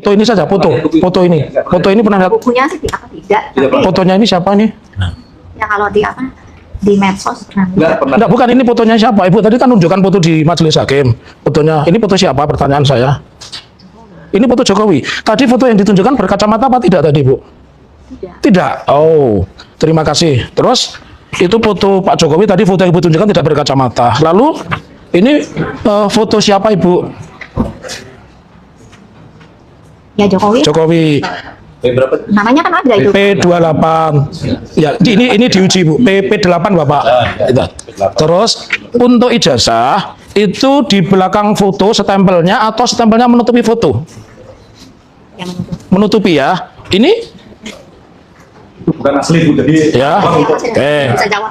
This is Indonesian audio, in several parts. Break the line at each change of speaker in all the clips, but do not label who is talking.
Foto ini saja, foto ini. Foto ini pernah lihat?
Bukunya sih apa tidak, tapi
Fotonya ini siapa nih?
ya kalau di apa di medsos pernah.
Enggak, bukan, ini fotonya siapa? Ibu tadi kan tunjukkan foto di majelis hakim. Fotonya, ini foto siapa? Pertanyaan saya. Ini foto Jokowi. Tadi foto yang ditunjukkan berkacamata apa tidak tadi, Bu?
Tidak.
Tidak. Oh, terima kasih. Terus itu foto Pak Jokowi tadi, foto yang Ibu tunjukkan tidak berkacamata. Lalu ini foto siapa, Ibu?
Ya Jokowi.
Jokowi.
Namanya kan ada itu.
P28. Ya, ini diuji, Bu. P8 Bapak. Terus untuk ijazah itu di belakang foto stempelnya atau stempelnya menutupi foto?
Yang
Menutupi ya. Ini
bukan asli, Bu. Jadi
ya.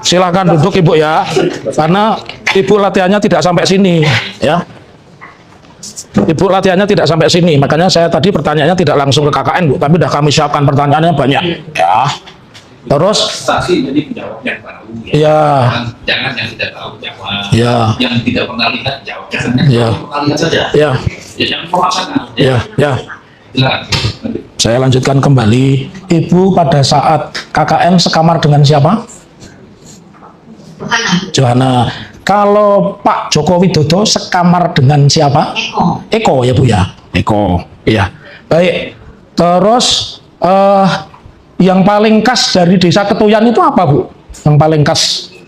Silakan duduk Ibu ya. Karena Ibu latihannya tidak sampai sini ya. Ibu latihannya tidak sampai sini, makanya saya tadi pertanyaannya tidak langsung ke KKN, Bu, tapi sudah kami siapkan pertanyaannya banyak ya. Terus
saksi jadi menjawab yang tahu ya.
Ya.
Jangan yang tidak tahu jawab.
Ya.
Yang tidak pernah lihat jawab. Jangan yang
Ya.
pernah lihat saja.
Ya.
Ya jangan memaksakan.
Ya, ya.
Silakan.
Saya lanjutkan kembali. Ibu pada saat KKN sekamar dengan siapa? Johanna. Kalau Pak Joko Widodo sekamar dengan siapa? Eko ya Bu ya. Eko. Iya. Baik. Terus yang paling khas dari Desa Ketuyan itu apa, Bu? Yang paling khas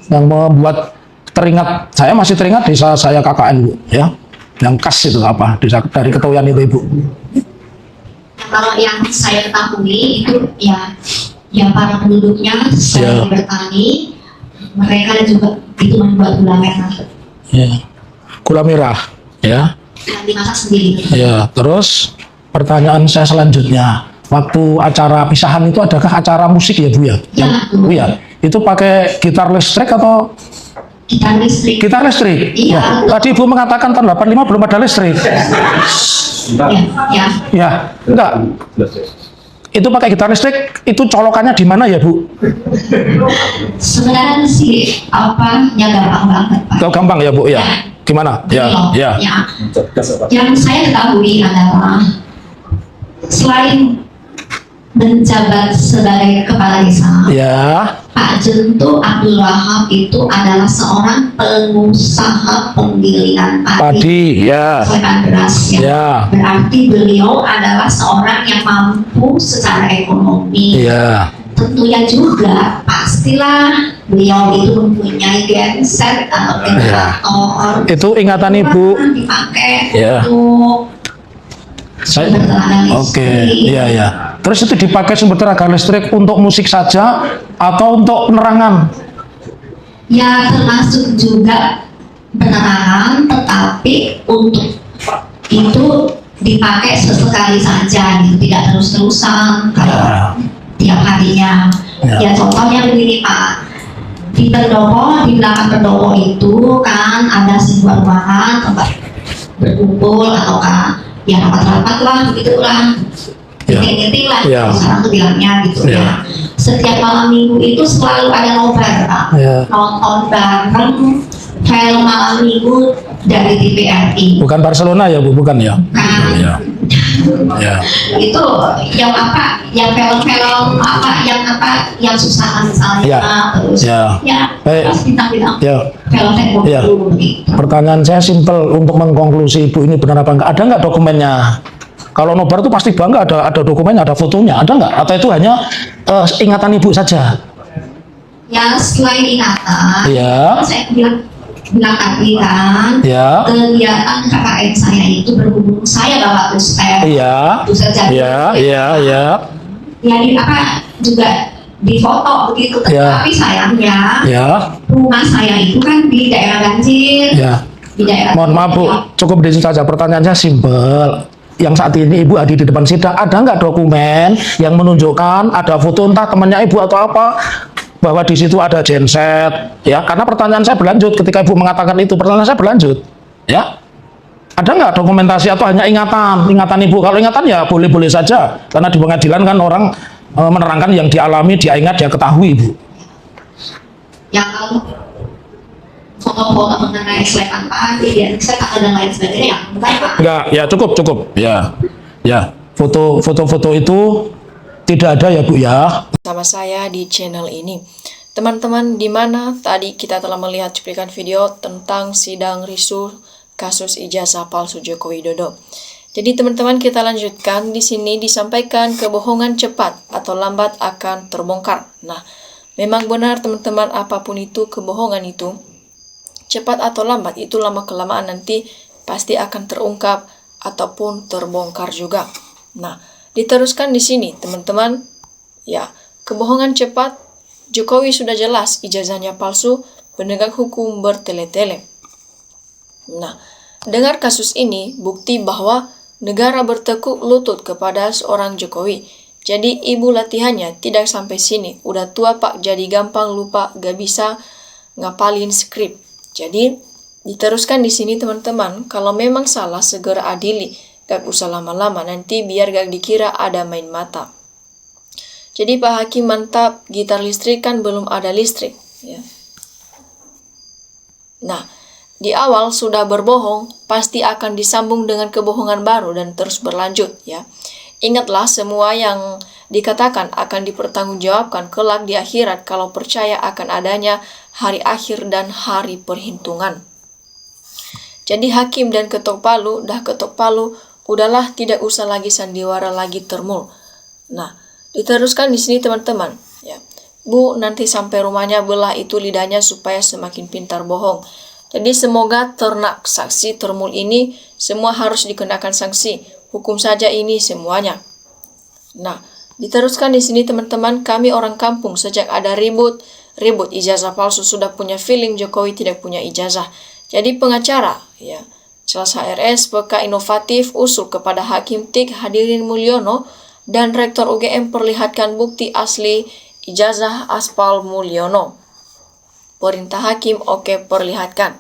yang membuat teringat, saya masih teringat desa saya KKN, Bu, ya. Yang khas itu apa? Desa dari Ketuyan itu, Ibu.
Kalau yang saya ketahui itu ya para penduduknya selain bertani, mereka juga itu membuat gula merah.
Ya. Gula merah, ya.
Yang dimasak sendiri.
Ya, terus pertanyaan saya selanjutnya, waktu acara pisahan itu adakah acara musik ya Bu ya?
Ya,
Bu ya. Itu pakai gitar listrik atau
Gitar listrik.
gitar listrik?
Iya.
Ya. Tadi Ibu mengatakan tahun 85 belum ada listrik.
Ya.
Ya, enggak. Itu pakai gitar listrik, itu colokannya di mana ya Bu?
Sebenarnya sih ya gampang banget Pak.
Kau gampang ya Bu ya? Gimana? Ya, ya.
Yang saya ketahui adalah selain menjabat sebagai kepala desa,
Ya,
Pak Jentu Abdul Wahab itu adalah seorang pengusaha penggilingan padi,
padi, ya.
soekan beras ya.
Ya.
Berarti beliau adalah seorang yang mampu secara ekonomi.
Ya.
Tentunya juga pastilah beliau itu mempunyai genset atau generator.
Itu ingatan Ibu.
Dipakai
Ya.
untuk
Saya,
sumber tenaga
oke,
listrik.
iya ya. Terus itu dipakai sumber tenaga listrik untuk musik saja atau untuk penerangan?
Ya termasuk juga penerangan, tetapi untuk itu dipakai sesekali saja, gitu. Tidak terus-terusan kalau tiap harinya. Ya contohnya begini Pak, di pendopo, di belakang pendopo itu kan ada sebuah ruangan tempat berkumpul ataukah ya rapat-rapat lah begitulah, meeting-meeting lah,
Ya.
sekarang tuh bilangnya gitu
Ya.
ya. Setiap malam minggu itu selalu ada nobar Pak,
Ya.
nonton bareng film malam minggu dari TVRI.
Bukan Barcelona ya Bu, bukan ya?
Kan
Ya. Ya.
itu yang apa, yang film-film apa, yang susah misalnya,
Ya.
terus
Ya. Baik.
pas bintang-bintang
Ya.
film teknologi
Ya.
gitu.
Pertanyaan saya simpel untuk mengkonklusi Ibu ini benar apa enggak? Ada nggak dokumennya? Kalau nobar itu pasti bangga, ada dokumennya, ada fotonya, ada nggak? Atau itu hanya ingatan Ibu saja?
Ya selain ingatan,
Ya.
saya bilang tadi kan,
Ya.
kegiatan KKN saya itu berhubung saya bawa ustaz,
Iya.
ustaz jadi
Iya, iya, iya.
ya di apa juga difoto begitu,
Ya.
tapi sayangnya
Ya.
rumah saya itu kan di daerah banjir,
Ya.
di daerah.
Mohon maaf Bu, cukup di situ saja. Pertanyaannya simpel. Yang saat ini Ibu hadir di depan sidang, ada nggak dokumen yang menunjukkan ada foto entah temannya Ibu atau apa bahwa di situ ada genset, ya? Karena pertanyaan saya berlanjut ketika Ibu mengatakan itu, pertanyaan saya berlanjut, ya? Ada nggak dokumentasi atau hanya ingatan Ibu? Kalau ingatan ya boleh-boleh saja, karena di pengadilan kan orang menerangkan yang dialami, dia ingat, dia ketahui, Ibu.
Yang kalau foto-foto mengenai selekan padi, dan saya dan lain sebagainya, bukan Pak.
Enggak, ya cukup, ya, ya. foto-foto itu tidak ada ya Bu ya.
Sama saya di channel ini. Teman-teman, di mana tadi kita telah melihat cuplikan video tentang sidang risu kasus ijazah palsu Joko Widodo. Jadi teman-teman, kita lanjutkan. Di sini disampaikan kebohongan cepat atau lambat akan terbongkar. Nah, memang benar teman-teman, apapun itu kebohongan itu cepat atau lambat itu lama-kelamaan nanti pasti akan terungkap ataupun terbongkar juga. Nah, diteruskan di sini teman-teman, ya, kebohongan cepat. Jokowi sudah jelas ijazahnya palsu, penegak hukum bertele-tele. Nah, dengar kasus ini bukti bahwa negara bertekuk lutut kepada seorang Jokowi. Jadi ibu latihannya tidak sampai sini. Udah tua Pak, jadi gampang lupa, gak bisa ngapalin skrip. Jadi diteruskan di sini teman-teman, kalau memang salah segera adili, gak usah lama-lama nanti biar gak dikira ada main mata. Jadi Pak Hakim mantap, gitar listrik kan belum ada listrik. Ya. Nah, di awal sudah berbohong, pasti akan disambung dengan kebohongan baru dan terus berlanjut. Ya. Ingatlah semua yang dikatakan akan dipertanggungjawabkan kelak di akhirat kalau percaya akan adanya hari akhir dan hari perhitungan. Jadi hakim dan ketok palu, udahlah tidak usah lagi sandiwara lagi termul. Nah, diteruskan di sini teman-teman, ya. Bu, nanti sampai rumahnya belah itu lidahnya supaya semakin pintar bohong. Jadi semoga ternak saksi termul ini semua harus dikenakan sanksi. Hukum saja ini semuanya. Nah, diteruskan di sini teman-teman, kami orang kampung sejak ada ribut ijazah palsu sudah punya feeling Jokowi tidak punya ijazah. Jadi pengacara, ya, Celas HRS PK inovatif usul kepada Hakim TIK Hadirin Mulyono dan Rektor UGM perlihatkan bukti asli ijazah aspal Mulyono. Perintah hakim, oke, perlihatkan.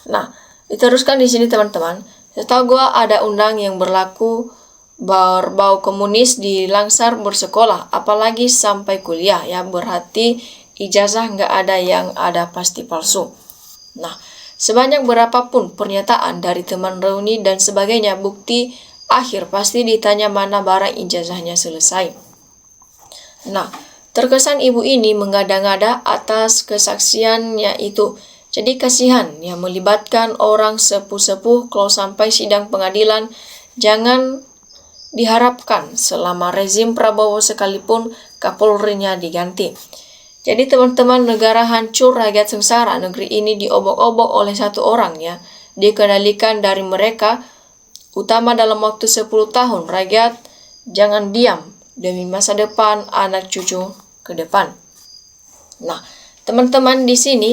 Nah, diteruskan di sini teman-teman. Setahu gua ada undang yang berlaku berbau komunis dilangsar bersekolah, apalagi sampai kuliah, ya, berarti ijazah nggak ada, yang ada pasti palsu. Nah, sebanyak berapapun pernyataan dari teman reuni dan sebagainya, bukti akhir pasti ditanya mana barang ijazahnya selesai. Nah, terkesan ibu ini mengada-ngada atas kesaksiannya itu. Jadi kasihan yang melibatkan orang sepuh-sepuh kalau sampai sidang pengadilan. Jangan diharapkan selama rezim Prabowo sekalipun Kapolrinya diganti. Jadi teman-teman, negara hancur, rakyat sengsara, negeri ini diobok-obok oleh satu orang, ya. Dikendalikan dari mereka, utama dalam waktu 10 tahun, rakyat jangan diam demi masa depan anak cucu ke depan. Nah, teman-teman di sini,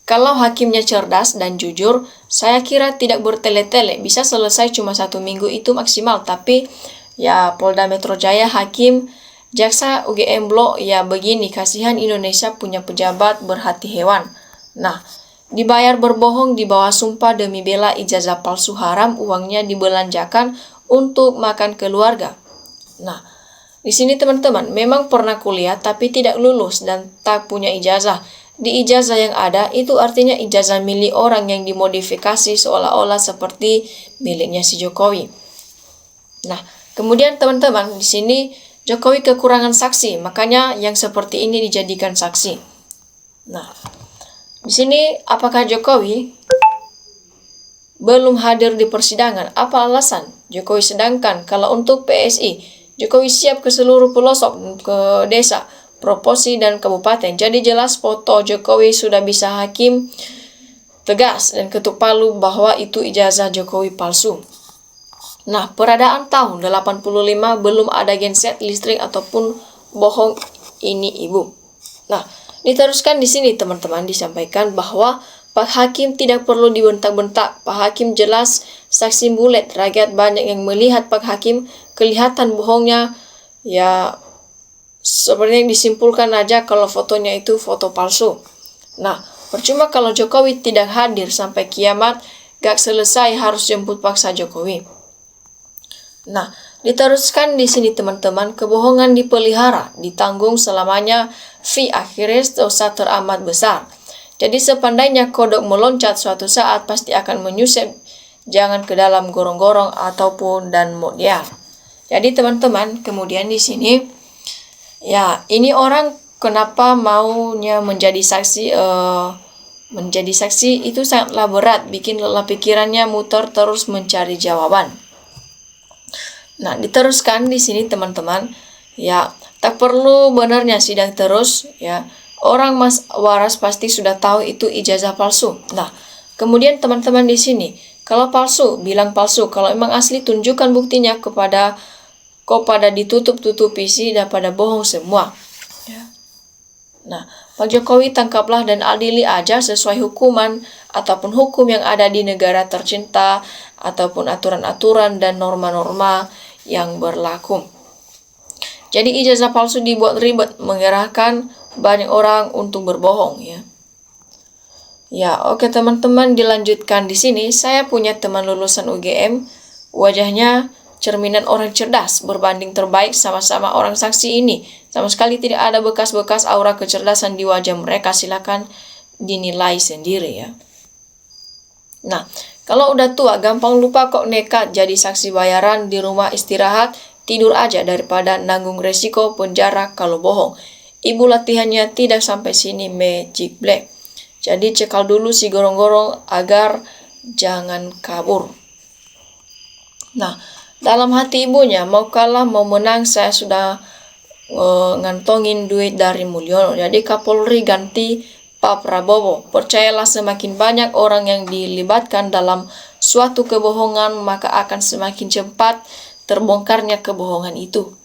kalau hakimnya cerdas dan jujur, saya kira tidak bertele-tele, bisa selesai cuma 1 minggu itu maksimal. Tapi ya Polda Metro Jaya, hakim, jaksa UGM Blok, ya begini, kasihan Indonesia punya pejabat berhati hewan. Nah, dibayar berbohong di bawah sumpah demi bela ijazah palsu haram, uangnya dibelanjakan untuk makan keluarga. Nah, di sini teman-teman, memang pernah kuliah tapi tidak lulus dan tak punya ijazah. Di ijazah yang ada itu artinya ijazah milik orang yang dimodifikasi seolah-olah seperti miliknya si Jokowi. Nah, kemudian teman-teman, di sini Jokowi kekurangan saksi, makanya yang seperti ini dijadikan saksi. Nah, di sini apakah Jokowi belum hadir di persidangan? Apa alasan Jokowi? Sedangkan kalau untuk PSI, Jokowi siap ke seluruh pelosok, ke desa, provinsi dan kabupaten. Jadi jelas foto Jokowi sudah bisa hakim tegas dan ketuk palu bahwa itu ijazah Jokowi palsu. Nah, peradaan tahun 85 belum ada genset listrik ataupun bohong ini ibu. Nah, diteruskan di sini teman-teman, disampaikan bahwa Pak Hakim tidak perlu dibentak-bentak. Pak Hakim jelas saksi bulet, rakyat banyak yang melihat Pak Hakim, kelihatan bohongnya, ya seperti yang disimpulkan aja kalau fotonya itu foto palsu. Nah, percuma kalau Jokowi tidak hadir sampai kiamat, gak selesai harus jemput paksa Jokowi. Nah, diteruskan di sini teman-teman, kebohongan dipelihara, ditanggung selamanya, fee akhirnya dosa teramat besar. Jadi sepandainya kodok meloncat suatu saat pasti akan menyusep, jangan ke dalam gorong-gorong ataupun dan modiar. Jadi teman-teman, kemudian di sini ya ini orang kenapa maunya menjadi saksi itu sangatlah berat, bikin lelah pikirannya muter terus mencari jawaban. Nah, diteruskan di sini teman-teman, ya tak perlu benarnya sidang terus, ya orang waras pasti sudah tahu itu ijazah palsu. Nah, kemudian teman-teman di sini, kalau palsu bilang palsu, kalau emang asli tunjukkan buktinya kepada ditutup-tutupi sih daripada bohong semua. Ya. Nah, Pak Jokowi tangkaplah dan adili aja sesuai hukuman ataupun hukum yang ada di negara tercinta ataupun aturan-aturan dan norma-norma yang berlaku. Jadi ijazah palsu dibuat ribet, mengerahkan banyak orang untuk berbohong ya. Ya, oke teman-teman, dilanjutkan di sini. Saya punya teman lulusan UGM, wajahnya cerminan orang cerdas, berbanding terbaik sama-sama orang saksi ini. Sama sekali tidak ada bekas-bekas aura kecerdasan di wajah mereka, silakan dinilai sendiri ya. Nah, kalau udah tua gampang lupa kok, nekat jadi saksi bayaran di rumah istirahat, tidur aja daripada nanggung resiko penjara kalau bohong. Ibu latihannya tidak sampai sini magic black. Jadi cekal dulu si gorong-gorong agar jangan kabur. Nah, dalam hati ibunya, mau kalah mau menang saya sudah ngantongin duit dari Mulyono. Jadi Kapolri ganti Pak Prabowo. Percayalah, semakin banyak orang yang dilibatkan dalam suatu kebohongan, maka akan semakin cepat terbongkarnya kebohongan itu.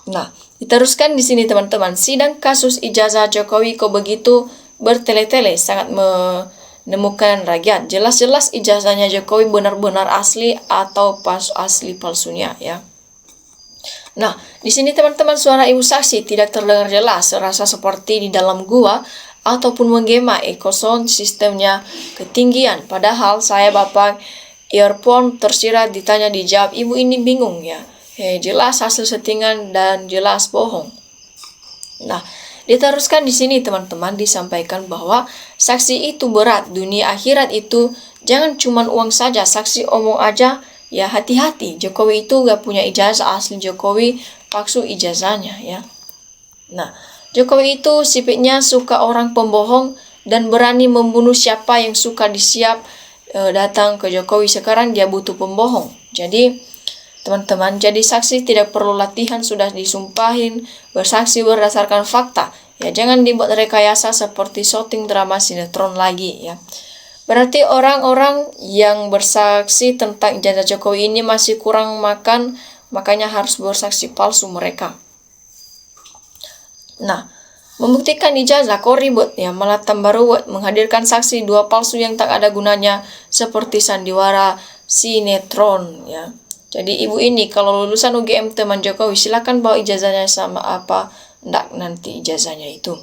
Nah, diteruskan di sini teman-teman, sidang kasus ijazah Jokowi kok begitu bertele-tele, sangat menemukan rakyat. Jelas-jelas ijazahnya Jokowi benar-benar asli atau asli palsunya ya. Nah, di sini teman-teman suara ibu saksi tidak terdengar jelas, serasa seperti di dalam gua ataupun menggema, sound sistemnya ketinggian. Padahal saya bapak earphone tersirat, ditanya dijawab, ibu ini bingung ya. Jelas hasil settingan dan jelas bohong. Nah, diteruskan di sini teman-teman disampaikan bahwa saksi itu berat, dunia akhirat itu jangan cuma uang saja, saksi omong aja ya hati-hati. Jokowi itu gak punya ijazah asli, Jokowi palsu ijazahnya ya. Nah, Jokowi itu sifatnya suka orang pembohong dan berani membunuh siapa yang suka disiap datang ke Jokowi. Sekarang dia butuh pembohong. Jadi teman-teman, jadi saksi tidak perlu latihan, sudah disumpahin bersaksi berdasarkan fakta. Ya, jangan dibuat rekayasa seperti syuting drama sinetron lagi ya. Berarti orang-orang yang bersaksi tentang ijazah Jokowi ini masih kurang makan, makanya harus bersaksi palsu mereka. Nah, membuktikan ijazah kok ribet ya, malah tambah ruwet menghadirkan saksi dua palsu yang tak ada gunanya seperti sandiwara sinetron ya. Jadi ibu ini kalau lulusan UGM teman Jokowi, silakan bawa ijazahnya sama apa ndak nanti ijazahnya itu.